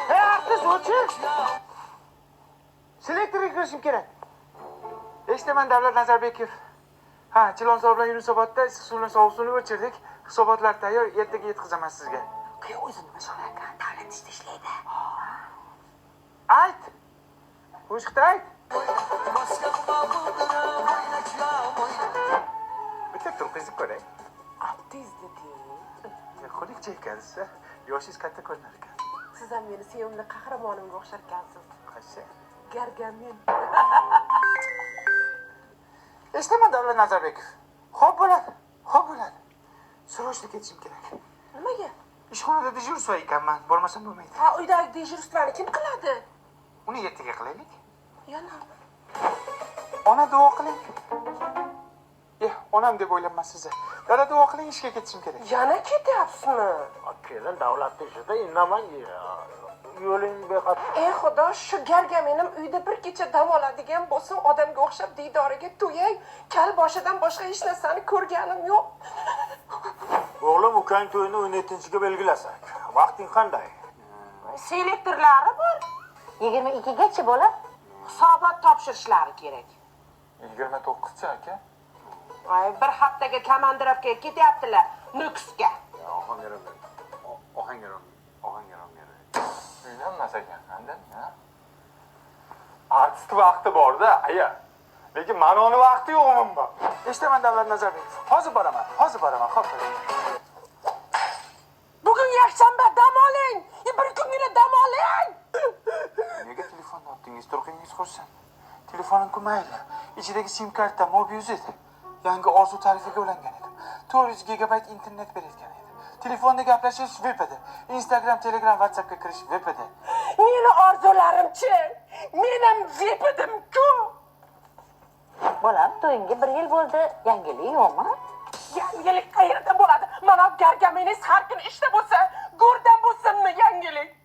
Hey, artist, o'chi! Selektorga kirishim kerak. Eshitaman, Davlat Nazarbekov. Ha, Chilonzor bilan Yunusobodda issiq suv bilan sovuq suvni o'chirdik. Hisobotlar tayyor, ertaga yetkazaman sizga. Qiyo o'zini mashg'ul ekan, davlat ishida ishlaydi. Ayt! Qo'shiqda ayt! Bitta turqingizni ko'ray. Artist dedi. Qo'likcha ekansiz. Yoshingiz katta ko'rinar ekan. Siz ham meni sevimli qahramonimga o'xshar ekansiz. Qaysi? Gargamen. Eshitaman, Davlat Nazarbekov. Xo'p bo'ladi. Xo'p bo'ladi. Srochda ketishim kerak. Nimaga? Ishxonada dejurstvo ekanman. Bo'lmasam bo'lmaydi. Ha, uydagi dejurstwani kim qiladi? Uni ertaga qilaylik. Yana. Ona duo qiling. Onam deb o'ylayman sizni. Dada duo qiling, ishga ketishim kerak. Yana ketyapsizmi? Kelin davlat ishida indamang. Yo'ling beqat. Ey xudo, shu gargamenim uyda bir kecha dam oladigan bo'lsa, odamga o'xshab diydoriga to'yay. Kal boshidan boshqa hech narsani ko'rganim yo'q. O'g'lim ukang to'yini 17-ga belgilasak. Vaqting qanday? Selektorlari bor. 22gacha bola. Hisobot topshirishlari kerak. 29 aka. Ay, bir haftaga komandirovkaga ketyaptilar, Nukusga. Ohangaron. Uylanmas ekan, qanday? Artist vaqti bor-da, aya. Lekin ma'noni vaqti yo'q umuman. Eshitaman, Davlat Nazarbekov. Hozir boraman. Xo'p. Bugun yakshanba, dam oling. Bir kungina dam oling. Nega telefonni otdingiz? Turqingiz qursin. Telefonim mayli. Ichidagi sim karta Mobius edi. Yangi orzu tarifiga ulangan edim. 400 gigabayt internet berayotgan edi. Telefonda gaplashish VIP edi. Instagram, Telegram, WhatsAppga kirish VIP edi. Meni orzularim-chi? Menim VIP edim-ku. Bolam, to'yingga 1 yil bo'ldi. Yangilik yo'qmi? Yangilik qayerda bo'ladi? Mana gargameningiz har kun ishda bo'lsa, go'rdan bo'lsinmi yangilik?